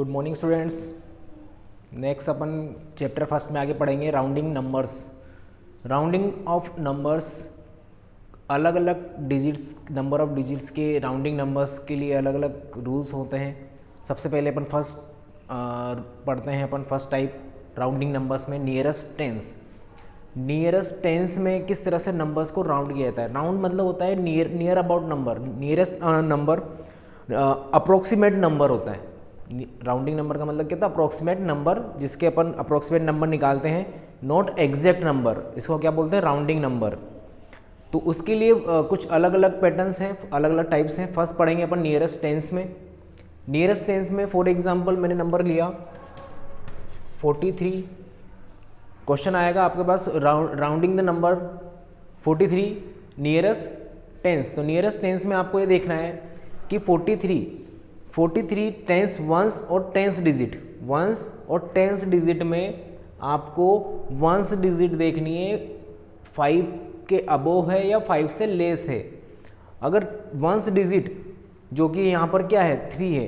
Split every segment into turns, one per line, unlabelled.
Good morning students. Next अपन chapter first में आगे पढ़ेंगे rounding numbers. Rounding off numbers, अलग अलग डिजिट्स, नंबर ऑफ डिजिट्स के राउंडिंग नंबर्स के लिए अलग अलग रूल्स होते हैं। सबसे पहले अपन फर्स्ट पढ़ते हैं अपन फर्स्ट टाइप राउंडिंग नंबर्स में नियरेस्ट टेंस। नियरेस्ट टेंस में किस तरह से नंबर्स को राउंड किया जाता है। राउंड मतलब होता है near about number, nearest number approximate number होता है। राउंडिंग नंबर का मतलब क्या था, अप्रोक्सीमेट नंबर, जिसके अपन अप्रोक्सीमेट नंबर निकालते हैं, नॉट एग्जैक्ट नंबर, इसको क्या बोलते हैं, राउंडिंग नंबर। तो उसके लिए कुछ अलग अलग पैटर्न्स हैं, अलग अलग टाइप्स हैं। फर्स्ट पढ़ेंगे अपन नियरेस्ट टेंस में। नियरेस्ट टेंस में फॉर एग्जांपल मैंने नंबर लिया 43। क्वेश्चन आएगा आपके पास rounding the number 43 nearest tens. तो नियरेस्ट टेंस में आपको ये देखना है कि 43 टेंस वंस और टेंस डिजिट, वंस और टेंस डिजिट में आपको वंस डिजिट देखनी है 5 के अबोव है या 5 से लेस है। अगर वंस डिजिट जो कि यहाँ पर क्या है 3 है,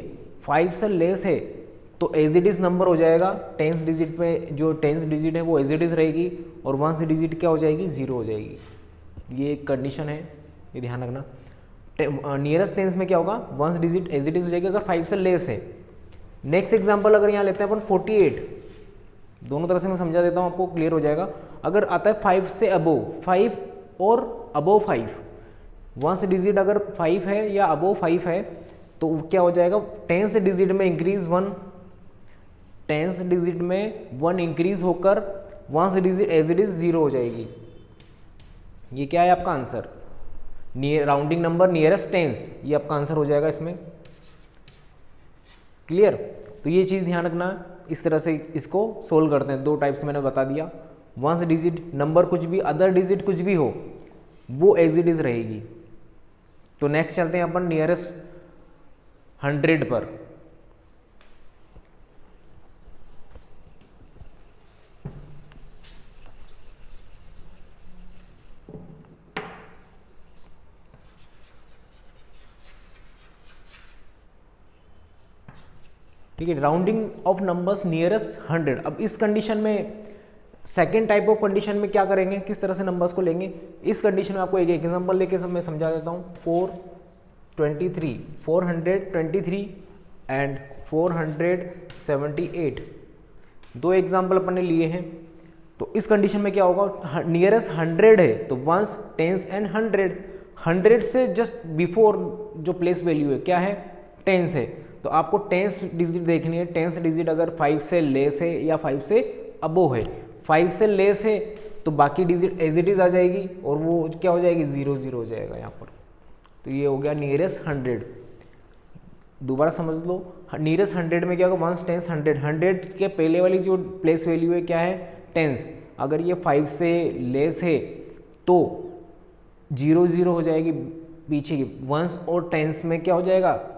5 से लेस है तो एज इट इज नंबर हो जाएगा। टेंस डिजिट में जो टेंस डिजिट है वो एज इट इज रहेगी और वंस डिजिट क्या हो जाएगी, 0 हो जाएगी। ये एक कंडीशन है, ये ध्यान रखना। नियरेस्ट टेंस में क्या होगा, ones digit as it is हो जाएगी अगर 5 से लेस है। नेक्स्ट एग्जांपल अगर यहाँ लेते हैं अपन 48, दोनों तरह से मैं समझा देता हूँ आपको, क्लियर हो जाएगा। अगर आता है 5 से अबोव, 5 और अबोव 5, वंस डिजिट अगर 5 है या अबोव 5 है तो क्या हो जाएगा, टेंस डिजिट में इंक्रीज 1, टेंस डिजिट में 1 इंक्रीज होकर ones digit as it is 0 हो जाएगी। ये क्या है आपका answer, rounding number nearest tens, ये आपका आंसर हो जाएगा इसमें। क्लियर। तो ये चीज ध्यान रखना, इस तरह से इसको सोल्व करते हैं। 2 टाइप से मैंने बता दिया। वंस डिजिट नंबर कुछ भी, अदर डिजिट कुछ भी हो, वो एज इट इज रहेगी। तो नेक्स्ट चलते हैं अपन नियरेस्ट 100 पर। ठीक है, राउंडिंग ऑफ नंबर्स नियरेस्ट 100। अब इस कंडीशन में, सेकेंड टाइप ऑफ कंडीशन में क्या करेंगे, किस तरह से नंबर्स को लेंगे। इस कंडीशन में आपको एक एग्जांपल लेके सब मैं समझा देता हूँ। 423 एंड 478, 2 एग्जाम्पल अपन ने लिए हैं। तो इस कंडीशन में क्या होगा, नियरेस्ट 100 है तो वंस, टेंस एंड 100 से जस्ट बिफोर जो प्लेस वैल्यू है क्या है, टेंस है। तो आपको टेंस डिजिट देखनी है। टेंस डिजिट अगर 5 से लेस है या 5 से अबोव है, 5 से लेस है तो बाकी डिजिट एज इट इज आ जाएगी और वो क्या हो जाएगी, 0 0 हो जाएगा यहाँ पर। तो ये हो गया नियरेस्ट 100। दोबारा समझ लो, नियरेस्ट 100 में क्या होगा, वंस टेंस 100 के पहले वाली जो प्लेस वैल्यू है क्या है, टेंस। अगर ये 5 से लेस है तो 0 0 हो जाएगी पीछे की। वंस और टेंस में क्या हो जाएगा,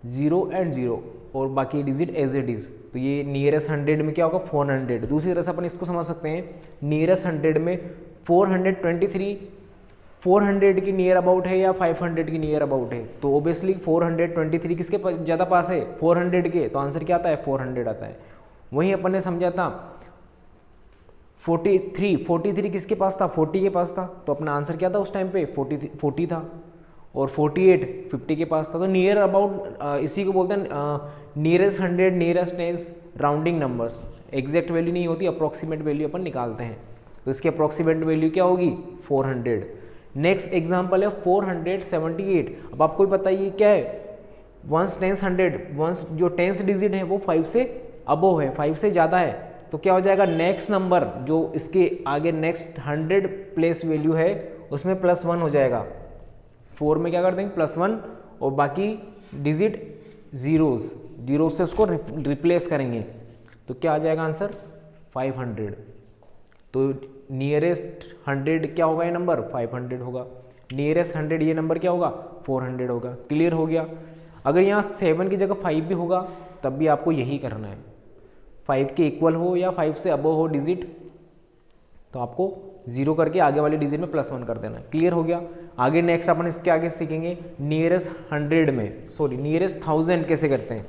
0 एंड 0 और बाकी डिजिट एज इट इज। तो ये नियरेस्ट 100 में क्या होगा, 400। दूसरी तरह से अपन इसको समझ सकते हैं, नियरेस्ट 100 में 423 400 की नियर अबाउट है या 500 की नियर अबाउट है। तो ओबियसली 423 किसके ज़्यादा पास है, 400 के, तो आंसर क्या आता है, 400 आता है। वहीं अपन ने समझा था 43 किसके पास था, 40 के पास था, तो अपना आंसर क्या था उस टाइम पे, 40 था। और 48 50 के पास था। तो नियर अबाउट इसी को बोलते हैं nearest 100, nearest tense, rounding numbers. Exact value नहीं होती, अप्रोक्सीमेट वैल्यू अपन निकालते हैं। तो इसकी अप्रोक्सीमेट वैल्यू क्या होगी, 400। नेक्स्ट एग्जांपल है 478। अब आपको भी बताइए क्या है, वंस टेंस 100, वंस जो टेंस डिजिट है वो 5 से अबोव है, 5 से ज़्यादा है, तो क्या हो जाएगा, नेक्स्ट नंबर जो इसके आगे नेक्स्ट 100 प्लेस वैल्यू है उसमें +1 हो जाएगा। 4 में क्या कर देंगे, +1 और बाकी डिजिट जीरो से उसको रिप्लेस करेंगे। तो क्या आ जाएगा आंसर, 500। तो नियरेस्ट 100 क्या होगा, ये नंबर 500 होगा। नियरेस्ट 100 ये नंबर क्या होगा, 400 होगा। क्लियर हो गया। अगर यहाँ 7 की जगह 5 भी होगा तब भी आपको यही करना है, 5 के इक्वल हो या 5 से अबव हो डिजिट, तो आपको 0 करके आगे वाले डिजिट में +1 कर देना है। क्लियर हो गया। आगे नेक्स्ट अपन इसके आगे सीखेंगे नियरेस्ट 100 में, सॉरी नियरेस्ट 1000 कैसे करते हैं।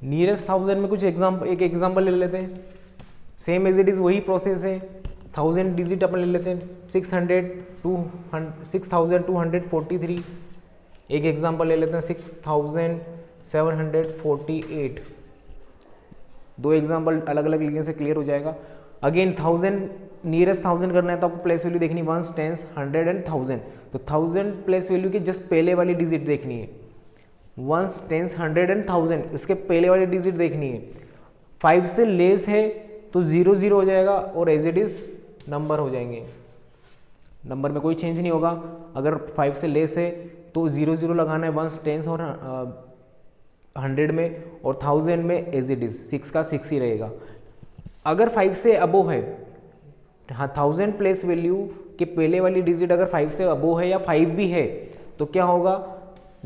नियरेस्ट 1000 में कुछ एक एग्जाम्पल ले लेते हैं, सेम एज इट इज़ वही प्रोसेस है। 1000 डिजिट अपन ले लेते हैं, 6243। एक एग्जाम्पल ले लेते हैं 6748। दो एग्जाम्पल अलग अलग लिखने से क्लियर हो जाएगा। अगेन 1000 नियरेस्ट 1000 करना है तो आपको प्लेस वैल्यू देखनी 1, 10, 100 एंड 1000। तो 1000 प्लेस वैल्यू की जस्ट पहले वाली डिजिट देखनी है, 1, 10, 100 एंड 1000 उसके पहले वाली डिजिट देखनी है। 5 से लेस है तो 0 0 हो जाएगा और एज इट इज नंबर हो जाएंगे, नंबर में कोई चेंज नहीं होगा। अगर 5 से लेस है तो 0 0 लगाना है 1, 10 और 100 में, और 1000 में एज इट इज 6 का 6 ही रहेगा। अगर 5 से अबोव है, हाँ 1000 प्लेस वैल्यू के पहले वाली डिजिट अगर 5 से अबोव है या 5 भी है तो क्या होगा,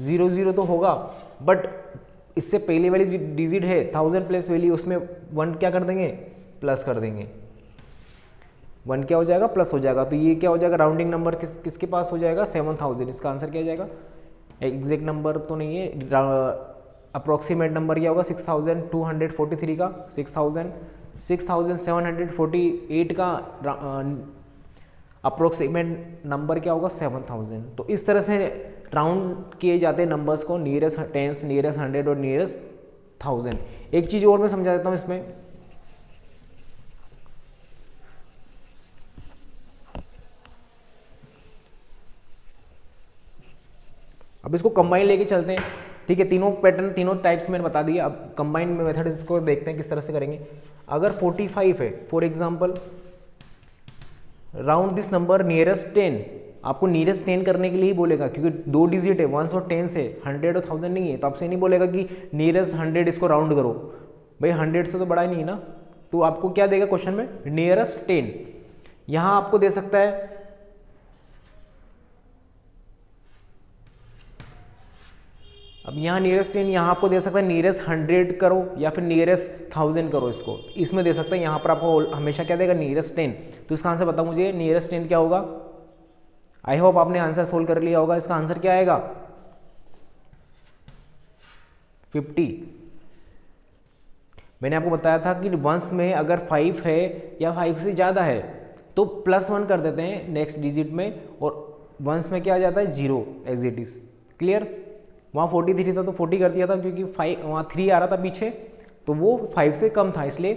0 0 तो होगा, बट इससे पहले वाली डिजिट है 1000 प्लेस वैल्यू, उसमें 1 क्या कर देंगे, प्लस कर देंगे। 1 क्या हो जाएगा, प्लस हो जाएगा। तो ये क्या हो जाएगा, राउंडिंग नंबर किसके पास हो जाएगा, 7000। इसका आंसर क्या हो जाएगा, एग्जैक्ट नंबर तो नहीं है, अप्रोक्सीमेट नंबर क्या होगा 6243 का 6748 का अप्रोक्सीमेट नंबर क्या होगा 7000। तो इस तरह से राउंड किए जाते हैं नंबर्स को, नियरेस्ट 10, नियरेस्ट 100 और नियरेस्ट 1000। एक चीज़ और मैं समझा देता हूँ इसमें, अब इसको कंबाइन लेके चलते हैं, ठीक है। तीनों पैटर्न, तीनों टाइप्स मैंने बता दिया। अब कंबाइन मेथड इसको देखते हैं किस तरह से करेंगे। अगर 45 है, for example round this number nearest 10, आपको नियरेस्ट 10 करने के लिए ही बोलेगा, क्योंकि 2 डिजिट है, 1 और 10 से, 100 और 1000 नहीं है, तो आपसे नहीं बोलेगा कि नियरेस्ट 100 इसको राउंड करो, भाई 100 से तो बड़ा ही नहीं है ना। तो आपको क्या देगा क्वेश्चन में, नियरेस्ट 10। यहाँ आपको दे सकता है अब यहाँ नियरेस्ट 10, यहाँ आपको दे सकता है नियरेस्ट 100 करो या फिर नियरेस्ट 1000 करो, इसको इसमें दे सकता है। यहाँ पर आपको हमेशा क्या देगा, नियरेस्ट 10। तो इसका आंसर बताओ मुझे, नियरेस्ट 10 क्या होगा। आई होप आपने आंसर सोल्व कर लिया होगा। इसका आंसर क्या आएगा, 50। मैंने आपको बताया था कि वंस में अगर 5 है या 5 से ज़्यादा है तो +1 कर देते हैं नेक्स्ट डिजिट में, और वंस में क्या आ जाता है 0 एज इट इज। क्लियर, वहाँ 43 था तो 40 कर दिया था, क्योंकि 5 वहाँ 3 आ रहा था पीछे, तो वो 5 से कम था, इसलिए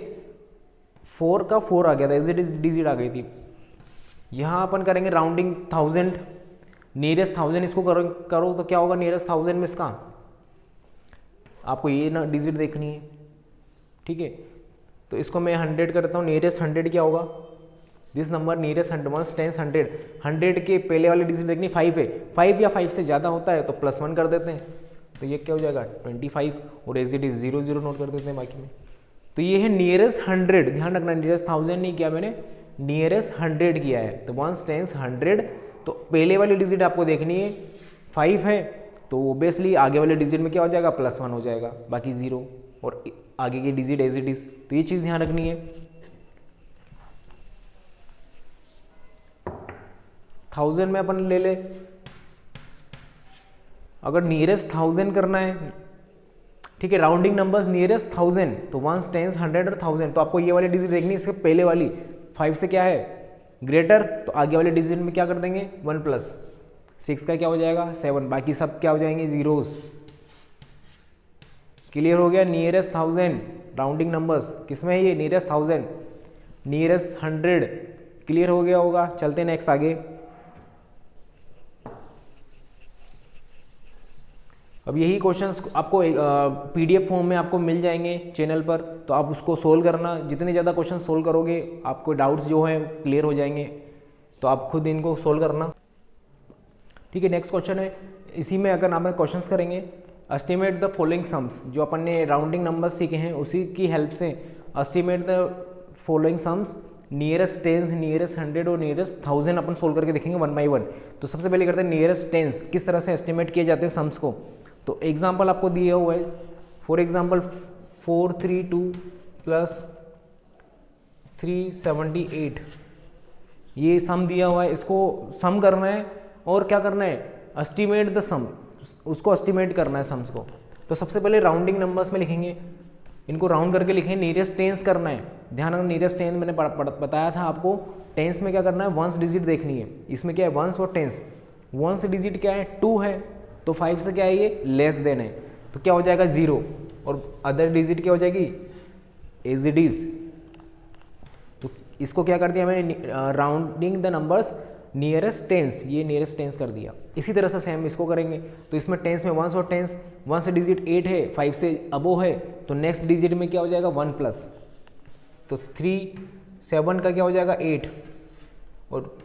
4 का 4 आ गया था, एज इट इज डिजिट आ गई थी। यहाँ अपन करेंगे राउंडिंग 1000, नियरेस्ट 1000 इसको करो तो क्या होगा, नियरेस्ट 1000 में इसका आपको ये ना डिजिट देखनी है, ठीक है। तो इसको मैं 100 करता हूँ, नियरेस्ट 100 क्या होगा, दिस नंबर नियरेस्ट 100, 1, 10, 100 के पहले वाली डिजिट देखनी 5 है, 5 या 5 से ज़्यादा होता है तो +1 कर देते हैं, तो ये क्या हो जाएगा 25, और एज इट इज 0 0 नोट कर देते हैं बाकी में। तो ये है नियरेस्ट 100, ध्यान रखना नियरेस्ट 1000 नहीं किया मैंने, नियरेस्ट 100 किया है। तो 1, 10, 100, तो पहले वाली डिजिट आपको देखनी है, 5 है तो ओबियसली आगे वाले डिजिट में क्या हो जाएगा, +1 हो जाएगा, बाकी 0, और आगे की डिजिट एज इट इज। तो ये चीज़ ध्यान रखनी है। 1000 में अपन ले ले, अगर नियरेस्ट 1000 करना है, ठीक है, राउंडिंग नंबर्स नियरेस्ट 1000, तो 1, 10, 100 और 1000, तो आपको ये वाली डिजिट देखनी है, इसके पहले वाली 5 से क्या है ग्रेटर, तो आगे वाले डिजिट में क्या कर देंगे 1 + 6 का क्या हो जाएगा 7, बाकी सब क्या हो जाएंगे जीरोस। क्लियर हो गया, नियरेस्ट 1000 राउंडिंग नंबर्स किसमें है, ये नियरेस्ट 1000, नियरेस्ट 100, क्लियर हो गया होगा। चलते हैं नेक्स्ट आगे। अब यही क्वेश्चंस आपको PDF फॉर्म में आपको मिल जाएंगे चैनल पर, तो आप उसको सोल्व करना। जितने ज़्यादा क्वेश्चन सोल्व करोगे आपको डाउट्स जो हैं क्लियर हो जाएंगे, तो आप खुद इनको सोल्व करना, ठीक है। नेक्स्ट क्वेश्चन है, इसी में अगर आप क्वेश्चंस करेंगे, एस्टिमेट द फॉलोइंग सम्स, जो अपन ने राउंडिंग नंबर्स सीखे हैं उसी की हेल्प से estimate the following sums, nearest 10, nearest 100 और नियरेस्ट 1000 अपन सोल्व करके देखेंगे 1 बाय 1। तो सबसे पहले करते हैं नियरेस्ट 10, किस तरह से एस्टिमेट किए जाते हैं सम्स को। तो एग्जाम्पल आपको दिया हुआ है, फॉर एग्जाम्पल 432 + 378, ये सम दिया हुआ है, इसको सम करना है और क्या करना है, एस्टिमेट द सम, उसको एस्टिमेट करना है सम्स को। तो सबसे पहले राउंडिंग नंबर्स में लिखेंगे इनको राउंड करके लिखें, नियरेस्ट टेंस करना है। ध्यान रखना, नियरेस्ट टेंस मैंने बताया था आपको, टेंस में क्या करना है, वंस डिजिट देखनी है। इसमें क्या है, वंस और टेंस। वंस डिजिट क्या है, 2 है, तो 5 से क्या है, ये लेस देन है, तो क्या हो जाएगा 0, और अदर डिजिट क्या हो जाएगी, एज इट इज। तो इसको क्या कर दिया मैंने, rounding the numbers nearest tens, ये नियरेस्ट टेंस कर दिया। इसी तरह से सेम इसको करेंगे, तो इसमें टेंस में वंस और टेंस, वंस डिजिट 8 है, 5 से अबो है, तो नेक्स्ट डिजिट में क्या हो जाएगा 1 प्लस, तो 3 7 का क्या हो जाएगा 8, और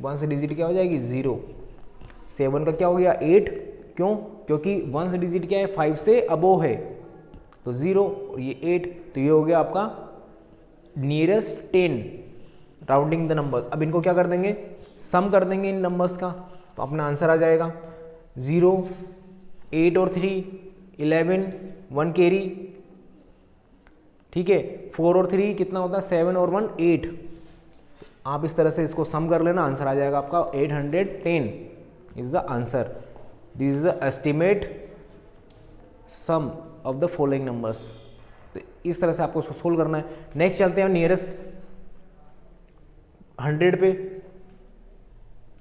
वंस डिजिट क्या हो जाएगी 0। 7 का क्या हो गया 8, क्यों, क्योंकि वंस डिजिट क्या है 5 से अबो है, तो 0 और ये 8, तो ये हो गया आपका नियरेस्ट 10 राउंडिंग द नंबर। अब इनको क्या कर देंगे, सम कर देंगे इन नंबर्स का, तो अपना आंसर आ जाएगा 0, 8 और 3 11, 1 कैरी, ठीक है, 4 और 3 कितना होता है 7 और 1 8। आप इस तरह से इसको सम कर लेना, आंसर आ जाएगा आपका 810 is the answer. This is the estimate sum of the following numbers. तो इस तरह से आपको उसको सोल्व करना है। नेक्स्ट चलते हैं नियरेस्ट 100 पे।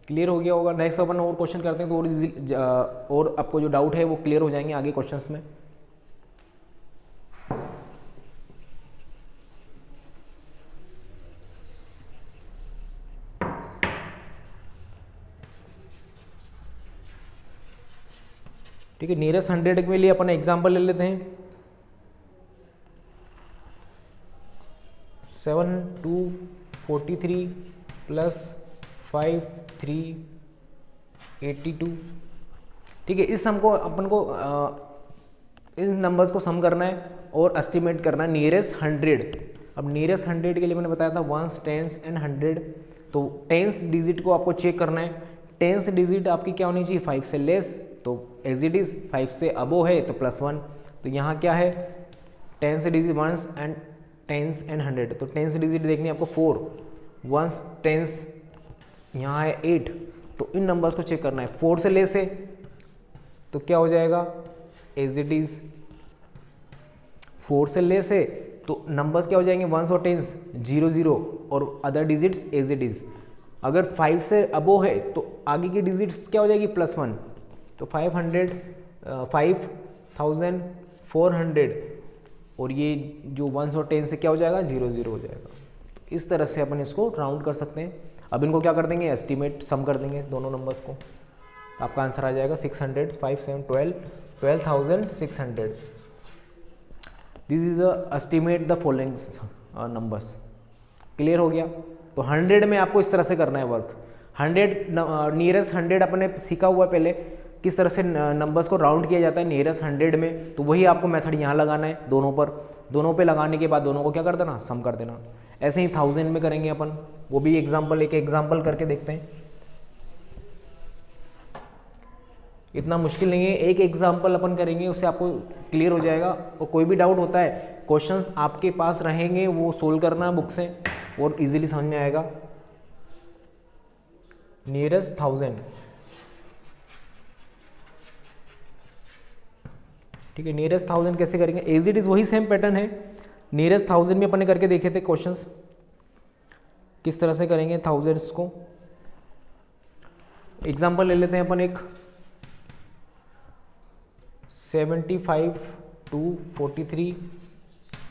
क्लियर हो गया होगा। नेक्स्ट अपन और क्वेश्चन करते हैं तो और आपको जो डाउट है वो क्लियर हो जाएंगे आगे क्वेश्चंस में। ठीक है, नियरेस्ट 100 के लिए अपन एग्जांपल ले लेते हैं। 7 2 43 प्लस 5 3 82। ठीक है, इस सम को अपन को इन नंबर्स को सम करना है और एस्टिमेट करना है नियरेस्ट 100। अब नियरेस्ट 100 के लिए मैंने बताया था वंस, टेंस एंड 100। तो टेंस डिजिट को आपको चेक करना है। टेंस डिजिट आपकी क्या होनी चाहिए 5 से लेस, तो एज इट इज 5 से अबो है तो +1। तो यहाँ क्या है tens digit ones and tens and 100। तो टेंस डिजिट देखनी है आपको 4, वंस टेंस यहाँ है 8। तो इन नंबर्स को चेक करना है। 4 से लेस है तो क्या हो जाएगा एज इट इज। 4 से लेस है तो नंबर्स क्या हो जाएंगे वंस और टेंस 0 0 और other digits as it is. अगर 5 से अबो है तो आगे की डिजिट्स क्या हो जाएगी +1। तो 5400 और ये जो वंस और टेंस से क्या हो जाएगा 0 0 हो जाएगा। तो इस तरह से अपन इसको राउंड कर सकते हैं। अब इनको क्या कर देंगे एस्टिमेट सम कर देंगे दोनों नंबर्स को। आपका आंसर आ जाएगा 600 5 7 12,600। This is estimate the following numbers. Clear हो गया। तो 100 में आपको इस तरह से करना है वर्क। 100 नियरेस्ट 100 अपने सीखा हुआ पहले किस तरह से नंबर्स को राउंड किया जाता है नियरेस्ट 100 में। तो वही आपको मेथड यहाँ लगाना है दोनों पर। दोनों पे लगाने के बाद दोनों को क्या कर देना सम कर देना। ऐसे ही 1000 में करेंगे अपन, वो भी एग्जाम्पल एक एग्जाम्पल करके देखते हैं। इतना मुश्किल नहीं है, एक एग्जाम्पल अपन करेंगे उससे आपको क्लियर हो जाएगा। और कोई भी डाउट होता है क्वेश्चंस आपके पास रहेंगे वो सोल्व करना बुक से और इजीली समझ में आएगा। नियरेस्ट 1000। ठीक है, नियरेस्ट 1000 कैसे करेंगे एज इट इज वही सेम पैटर्न है। नियरेस्ट 1000 में अपन ने करके देखे थे क्वेश्चंस किस तरह से करेंगे 1000 को। एग्जाम्पल ले लेते हैं अपन एक 75 2 43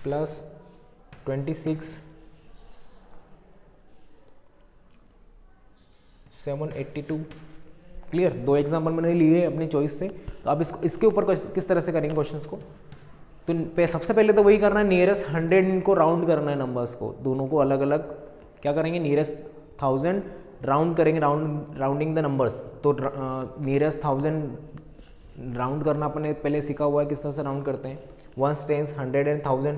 प्लस 26 782। क्लियर, दो एग्जाम्पल मैंने लिए अपनी चॉइस से। तो आप इसको इसके ऊपर किस तरह से करेंगे क्वेश्चंस को। तो सबसे पहले तो वही करना है नियरेस्ट 100 इनको राउंड करना है नंबर्स को। दोनों को अलग अलग क्या करेंगे नियरेस्ट 1000 राउंड करेंगे, राउंडिंग द नंबर्स। तो नियरेस्ट 1000 राउंड करना अपने पहले सीखा हुआ है किस तरह से राउंड करते हैं। Ones tens 100 and 1000।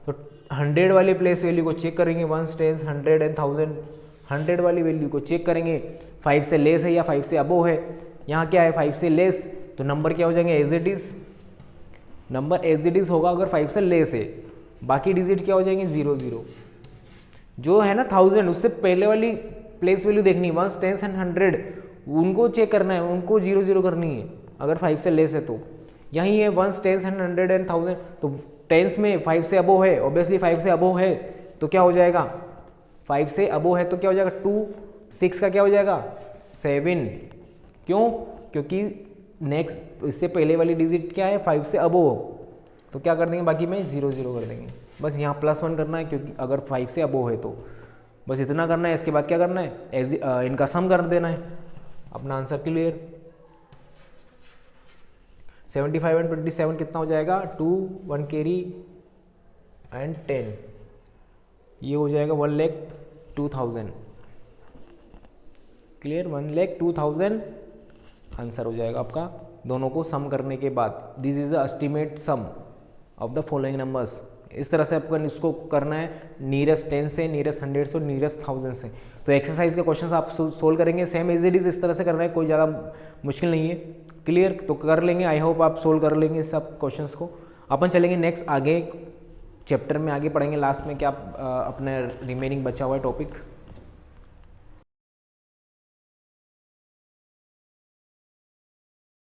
तो 100 वाली प्लेस वैल्यू को चेक करेंगे वंस टेंस 100 एंड 1000। 100 वाली वैल्यू को चेक करेंगे 5 से लेस है या 5 से अबो है। यहाँ क्या है 5 से लेस, तो नंबर क्या हो जाएंगे as it is. Number as it is होगा अगर 5 से लेस है। बाकी डिजिट क्या हो जाएंगे 0 0। जो है ना 1000 उससे पहले वाली प्लेस वैल्यू देखनी वंस टेंस एंड 100 उनको चेक करना है, उनको 0 0 करनी है अगर 5 से लेस है। तो यही है वंस टेंस एंड 100 एंड 1000। तो टेंस में 5 से अबो है, ऑब्वियसली 5 से अबो है तो क्या हो जाएगा, 5 से अबो है तो क्या हो जाएगा 2, 6 का क्या हो जाएगा 7। क्यों, क्योंकि नेक्स्ट इससे पहले वाली डिजिट क्या है 5 से अबो, तो क्या कर देंगे बाकी में 0 0 कर देंगे। बस यहाँ +1 करना है क्योंकि अगर 5 से अबो है तो बस इतना करना है। इसके बाद क्या करना है, इनका सम कर देना है, अपना आंसर क्लियर। 75 एंड 27 कितना हो जाएगा 2, 1 कैरी एंड 10, ये हो जाएगा 1,02,000। क्लियर, 1,02,000 आंसर हो जाएगा आपका दोनों को सम करने के बाद। This is the estimate sum of the following numbers. इस तरह से आपको इसको करना है नियरेस्ट 10 से, नियरेस्ट 100 से और नियरेस्ट 1000 से। तो एक्सरसाइज के क्वेश्चंस आप सोल्व करेंगे सेम एज इट इज, इस तरह से करना है, कोई ज़्यादा मुश्किल नहीं है। क्लियर, तो कर लेंगे, आई होप आप सोल्व कर लेंगे सब क्वेश्चंस को। अपन चलेंगे नेक्स्ट आगे चैप्टर में, आगे पढ़ेंगे लास्ट में क्या अपने रिमेनिंग बचा हुआ है टॉपिक।